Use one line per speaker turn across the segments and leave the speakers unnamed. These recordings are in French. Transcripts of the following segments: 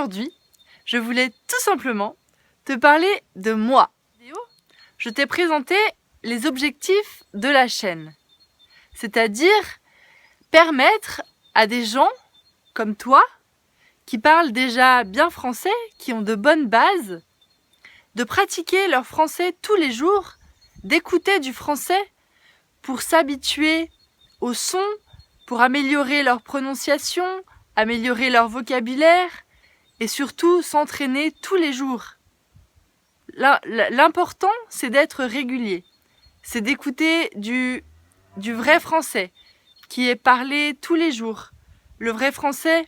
aujourd'hui, je voulais tout simplement te parler de moi. Je t'ai présenté les objectifs de la chaîne, c'est-à-dire permettre à des gens comme toi, qui parlent déjà bien français, qui ont de bonnes bases, de pratiquer leur français tous les jours, d'écouter du français pour s'habituer au son, pour améliorer leur prononciation, améliorer leur vocabulaire et surtout s'entraîner tous les jours. L'important, c'est d'être régulier, c'est d'écouter du vrai français qui est parlé tous les jours, le vrai français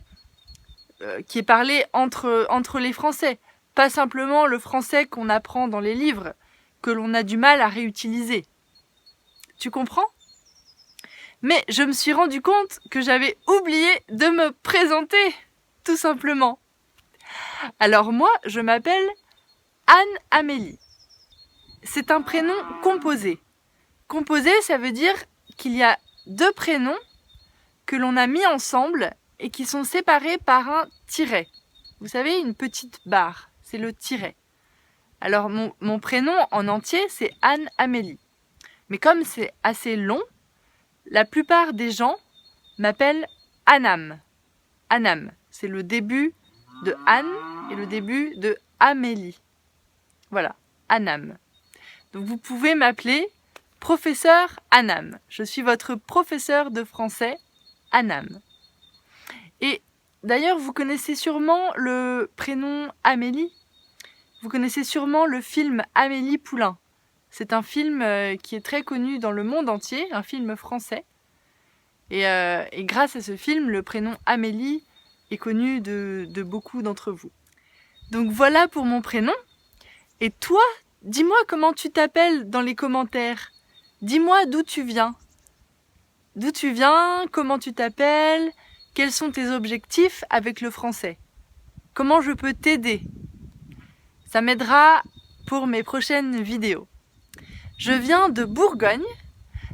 qui est parlé entre les Français, pas simplement le français qu'on apprend dans les livres, que l'on a du mal à réutiliser. Tu comprends ? Mais je me suis rendu compte que j'avais oublié de me présenter, tout simplement. Alors moi, je m'appelle Anne-Amélie. C'est un prénom composé. Composé, ça veut dire qu'il y a deux prénoms que l'on a mis ensemble et qui sont séparés par un tiret. Vous savez, une petite barre, c'est le tiret. Alors mon prénom en entier, c'est Anne-Amélie. Mais comme c'est assez long, la plupart des gens m'appellent Anam. Anam, c'est le début de Anne et le début de Amélie. Voilà, Anam. Donc vous pouvez m'appeler professeur Anam. Je suis votre professeur de français, Anam. Et d'ailleurs, vous connaissez sûrement le prénom Amélie. Vous connaissez sûrement le film Amélie Poulain. C'est un film qui est très connu dans le monde entier, un film français. Et grâce à ce film, le prénom Amélie est connu de beaucoup d'entre vous. Donc voilà pour mon prénom. Et toi, dis-moi comment tu t'appelles dans les commentaires. Dis-moi d'où tu viens. D'où tu viens, comment tu t'appelles, quels sont tes objectifs avec le français. Comment je peux t'aider? Ça m'aidera pour mes prochaines vidéos. Je viens de Bourgogne.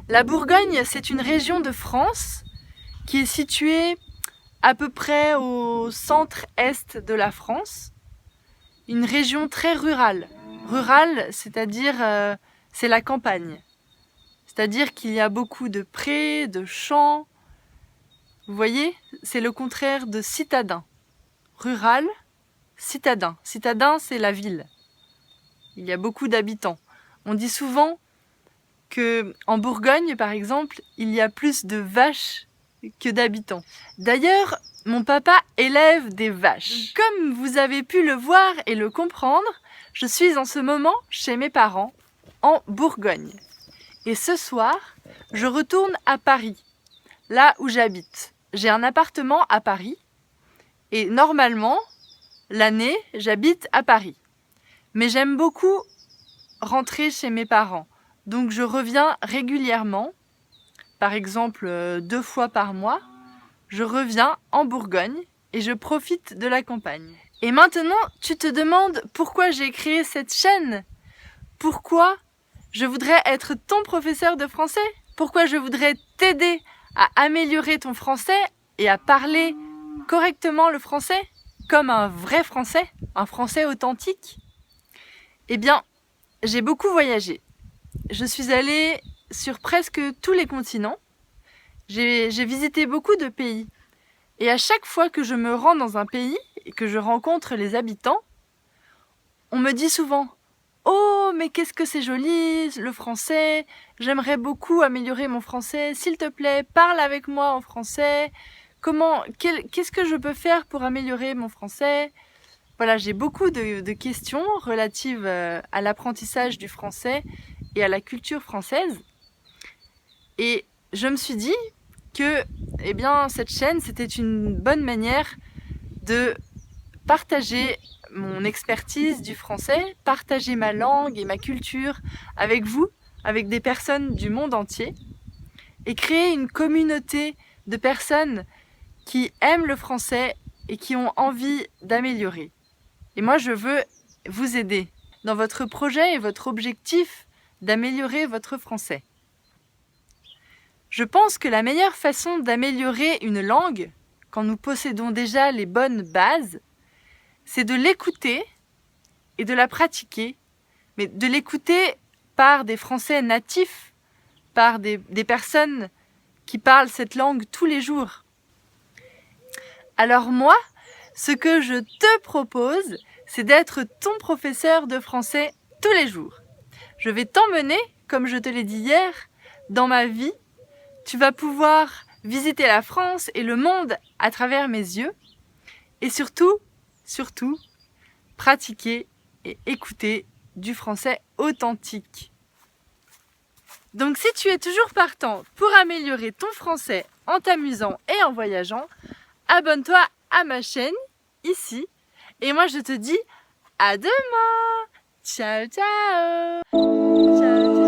La Bourgogne, c'est une région de France qui est située à peu près au centre-est de la France. Une région très rurale. Rurale, c'est-à-dire c'est la campagne. C'est-à-dire qu'il y a beaucoup de prés, de champs. Vous voyez, c'est le contraire de citadin. Rural, citadin. Citadin, c'est la ville. Il y a beaucoup d'habitants. On dit souvent qu'en Bourgogne, par exemple, il y a plus de vaches que d'habitants. D'ailleurs, mon papa élève des vaches. Comme vous avez pu le voir et le comprendre, je suis en ce moment chez mes parents, en Bourgogne. Et ce soir, je retourne à Paris, là où j'habite. J'ai un appartement à Paris et normalement, l'année, j'habite à Paris. Mais j'aime beaucoup rentrer chez mes parents. Donc je reviens régulièrement, par exemple 2 fois par mois, je reviens en Bourgogne et je profite de la campagne. Et maintenant, tu te demandes pourquoi j'ai créé cette chaîne? Pourquoi je voudrais être ton professeur de français? Pourquoi je voudrais t'aider à améliorer ton français et à parler correctement le français, comme un vrai français, un français authentique? Eh bien, j'ai beaucoup voyagé. Je suis allée sur presque tous les continents. J'ai visité beaucoup de pays. Et à chaque fois que je me rends dans un pays et que je rencontre les habitants, on me dit souvent « Oh, mais qu'est-ce que c'est joli, le français, j'aimerais beaucoup améliorer mon français, s'il te plaît, parle avec moi en français, qu'est-ce que je peux faire pour améliorer mon français ?» Voilà, j'ai beaucoup de questions relatives à l'apprentissage du français et à la culture française. Et je me suis dit que eh bien, cette chaîne, c'était une bonne manière de partager mon expertise du français, partager ma langue et ma culture avec vous, avec des personnes du monde entier, et créer une communauté de personnes qui aiment le français et qui ont envie d'améliorer. Et moi, je veux vous aider dans votre projet et votre objectif d'améliorer votre français. Je pense que la meilleure façon d'améliorer une langue, quand nous possédons déjà les bonnes bases, c'est de l'écouter et de la pratiquer, mais de l'écouter par des Français natifs, par des personnes qui parlent cette langue tous les jours. Alors moi, ce que je te propose, c'est d'être ton professeur de français tous les jours. Je vais t'emmener, comme je te l'ai dit hier, dans ma vie. Tu vas pouvoir visiter la France et le monde à travers mes yeux. Et surtout, pratiquer et écouter du français authentique. Donc si tu es toujours partant pour améliorer ton français en t'amusant et en voyageant, abonne-toi à ma chaîne, ici. Et moi je te dis à demain. Ciao, ciao. Ciao, ciao.